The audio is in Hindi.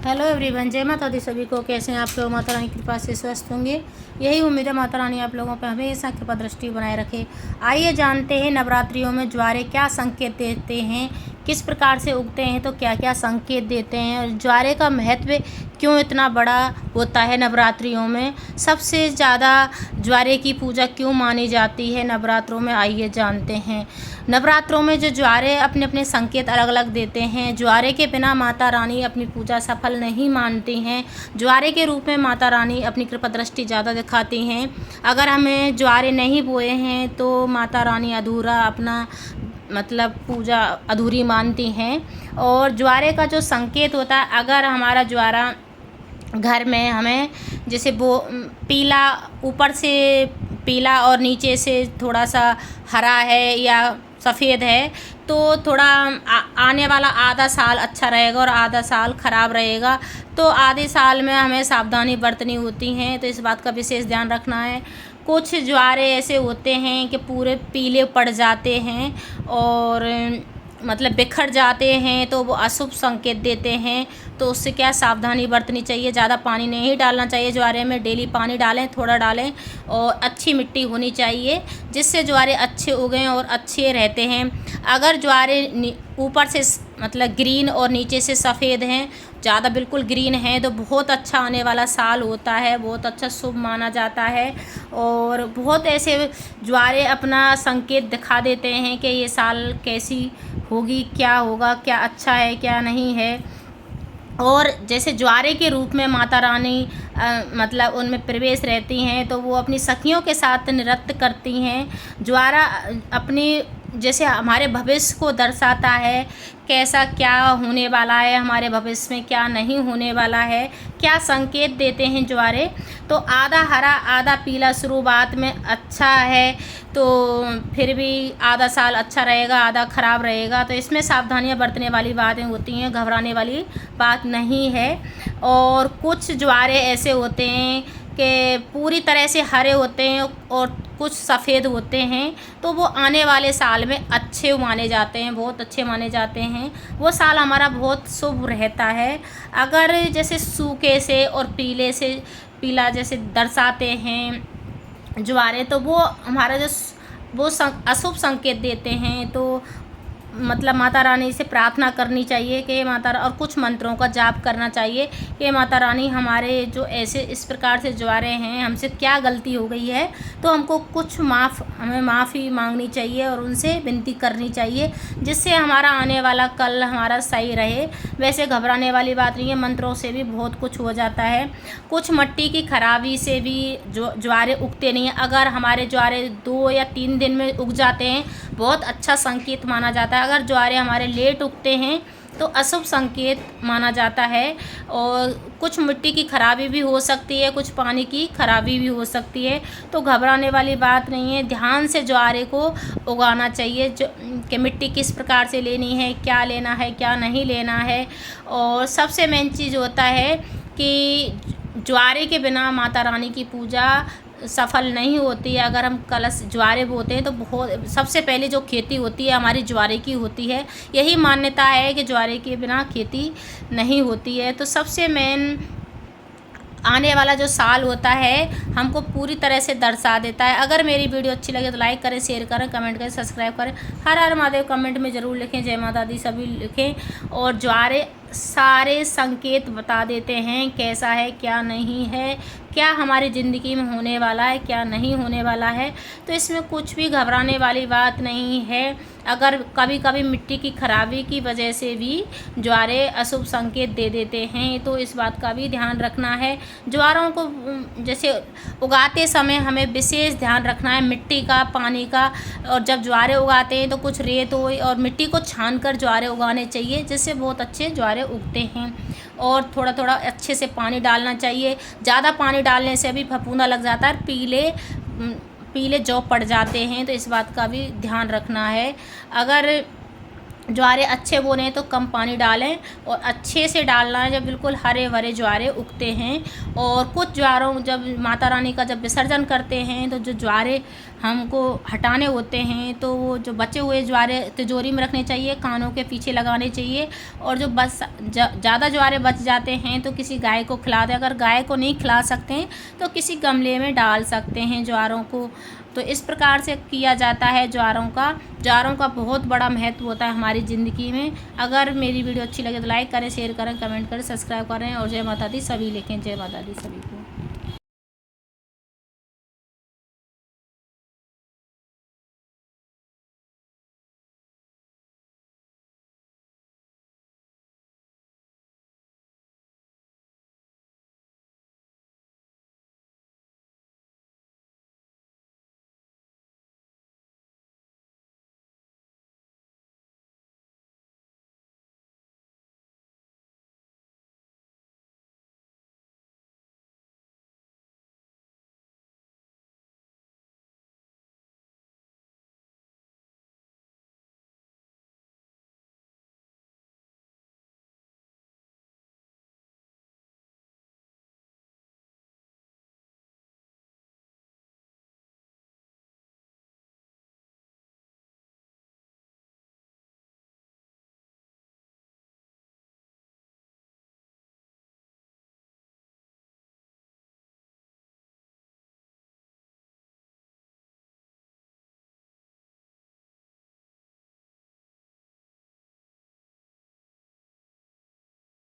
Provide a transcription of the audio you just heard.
हेलो एवरीवन, जय माता दी सभी को। कैसे हैं आप लोग? माता रानी की कृपा से स्वस्थ होंगे, यही उम्मीद है। माता रानी आप लोगों पर हमेशा कृपा दृष्टि बनाए रखे। आइए जानते हैं नवरात्रियों में ज्वारे क्या संकेत देते हैं, किस प्रकार से उगते हैं, तो क्या क्या संकेत देते हैं, और ज्वारे का महत्व क्यों इतना बड़ा होता है नवरात्रियों में, सबसे ज़्यादा ज्वारे की पूजा क्यों मानी जाती है नवरात्रों में, आइए जानते हैं। नवरात्रों में जो ज्वारे अपने अपने संकेत अलग अलग देते हैं। ज्वारे के बिना माता रानी अपनी पूजा सफल नहीं मानती हैं। ज्वारे के रूप में माता रानी अपनी कृपा दृष्टि ज़्यादा दिखाती हैं। अगर हमें ज्वारे नहीं बोए हैं तो माता रानी अधूरा अपना पूजा अधूरी मानती हैं। और ज्वारे का जो संकेत होता है, अगर हमारा ज्वारा घर में हमें जैसे वो पीला, ऊपर से पीला और नीचे से थोड़ा सा हरा है या सफ़ेद है, तो थोड़ा आने वाला आधा साल अच्छा रहेगा और आधा साल ख़राब रहेगा। तो आधे साल में हमें सावधानी बरतनी होती हैं, तो इस बात का विशेष ध्यान रखना है। कुछ ज्वारे ऐसे होते हैं कि पूरे पीले पड़ जाते हैं और बिखर जाते हैं, तो वो अशुभ संकेत देते हैं। तो उससे क्या सावधानी बरतनी चाहिए। ज़्यादा पानी नहीं डालना चाहिए ज्वारे में। डेली पानी डालें, थोड़ा डालें, और अच्छी मिट्टी होनी चाहिए जिससे ज्वारे अच्छे उगें और अच्छे रहते हैं। अगर ज्वारे ऊपर से ग्रीन और नीचे से सफ़ेद हैं, ज़्यादा बिल्कुल ग्रीन है, तो बहुत अच्छा आने वाला साल होता है, बहुत अच्छा शुभ माना जाता है। और बहुत ऐसे ज्वारे अपना संकेत दिखा देते हैं कि ये साल कैसी होगी, क्या होगा, क्या अच्छा है, क्या नहीं है। और जैसे ज्वारे के रूप में माता रानी उनमें प्रवेश रहती हैं, तो वो अपनी सखियों के साथ नृत्य करती हैं। ज्वारा अपनी जैसे हमारे भविष्य को दर्शाता है, कैसा क्या होने वाला है, हमारे भविष्य में क्या नहीं होने वाला है, क्या संकेत देते हैं ज्वारे। तो आधा हरा आधा पीला शुरुआत में अच्छा है, तो फिर भी आधा साल अच्छा रहेगा, आधा ख़राब रहेगा। तो इसमें सावधानियां बरतने वाली बातें होती हैं, घबराने वाली बात नहीं है। और कुछ ज्वारे ऐसे होते हैं कि पूरी तरह से हरे होते हैं और कुछ सफ़ेद होते हैं, तो वो आने वाले साल में अच्छे माने जाते हैं, बहुत अच्छे माने जाते हैं। वो साल हमारा बहुत शुभ रहता है। अगर जैसे सूखे से और पीले से पीला जैसे दर्शाते हैं ज्वारे, तो वो हमारा वो अशुभ संकेत देते हैं। तो माता रानी से प्रार्थना करनी चाहिए कि माता, और कुछ मंत्रों का जाप करना चाहिए कि माता रानी हमारे जो ऐसे इस प्रकार से ज्वारे हैं, हमसे क्या गलती हो गई है, तो हमको कुछ हमें माफ़ी मांगनी चाहिए और उनसे विनती करनी चाहिए, जिससे हमारा आने वाला कल हमारा सही रहे। वैसे घबराने वाली बात नहीं है, मंत्रों से भी बहुत कुछ हो जाता है। कुछ मिट्टी की खराबी से भी जो ज्वारे उगते नहीं हैं। अगर हमारे ज्वारे 2 या 3 दिन में उग जाते हैं, बहुत अच्छा संकेत माना जाता है। अगर ज्वारे हमारे लेट उगते हैं तो अशुभ संकेत माना जाता है। और कुछ मिट्टी की खराबी भी हो सकती है, कुछ पानी की खराबी भी हो सकती है। तो घबराने वाली बात नहीं है, ध्यान से ज्वारे को उगाना चाहिए कि मिट्टी किस प्रकार से लेनी है, क्या लेना है, क्या नहीं लेना है। और सबसे मेन चीज़ होता है कि ज्वारे के बिना माता रानी की पूजा सफल नहीं होती है। अगर हम कलश ज्वारे बोते हैं तो बहुत सबसे पहले जो खेती होती है हमारी ज्वारे की होती है। यही मान्यता है कि ज्वारे के बिना खेती नहीं होती है। तो सबसे मेन आने वाला जो साल होता है हमको पूरी तरह से दर्शा देता है। अगर मेरी वीडियो अच्छी लगे तो लाइक करें, शेयर करें, कमेंट करें, सब्सक्राइब करें। हर हर महादेव कमेंट में ज़रूर लिखें, जय माता दी सभी लिखें। और ज्वारे सारे संकेत बता देते हैं कैसा है, क्या नहीं है, क्या हमारी ज़िंदगी में होने वाला है, क्या नहीं होने वाला है। तो इसमें कुछ भी घबराने वाली बात नहीं है। अगर कभी कभी मिट्टी की खराबी की वजह से भी ज्वारे अशुभ संकेत दे देते हैं, तो इस बात का भी ध्यान रखना है। ज्वारों को जैसे उगाते समय हमें विशेष ध्यान रखना है मिट्टी का, पानी का। और जब ज्वारे उगाते हैं तो कुछ रेत हो और मिट्टी को छान कर ज्वारे उगाने चाहिए, जिससे बहुत अच्छे ज्वारे उगते हैं। और थोड़ा थोड़ा अच्छे से पानी डालना चाहिए। ज़्यादा पानी डालने से भी फफूंदा लग जाता है, पीले जौ पड़ जाते हैं, तो इस बात का भी ध्यान रखना है। अगर ज्वारे अच्छे बोने हैं तो कम पानी डालें और अच्छे से डालना है जब बिल्कुल हरे भरे ज्वारे उगते हैं। और कुछ ज्वारों जब माता रानी का जब विसर्जन करते हैं तो जो ज्वारे हमको हटाने होते हैं तो वो जो बचे हुए ज्वारे तिजोरी में रखने चाहिए, कानों के पीछे लगाने चाहिए। और जो बस ज़्यादा ज्वारे बच जाते हैं तो किसी गाय को खिला दें। अगर गाय को नहीं खिला सकते हैं तो किसी गमले में डाल सकते हैं ज्वारों को। तो इस प्रकार से किया जाता है ज्वारों का बहुत बड़ा महत्व होता है हमारी ज़िंदगी में। अगर मेरी वीडियो अच्छी लगे तो लाइक करें, शेयर करें, कमेंट करें, सब्सक्राइब करें और जय माता दी सभी लिखें। जय माता दी सभी को।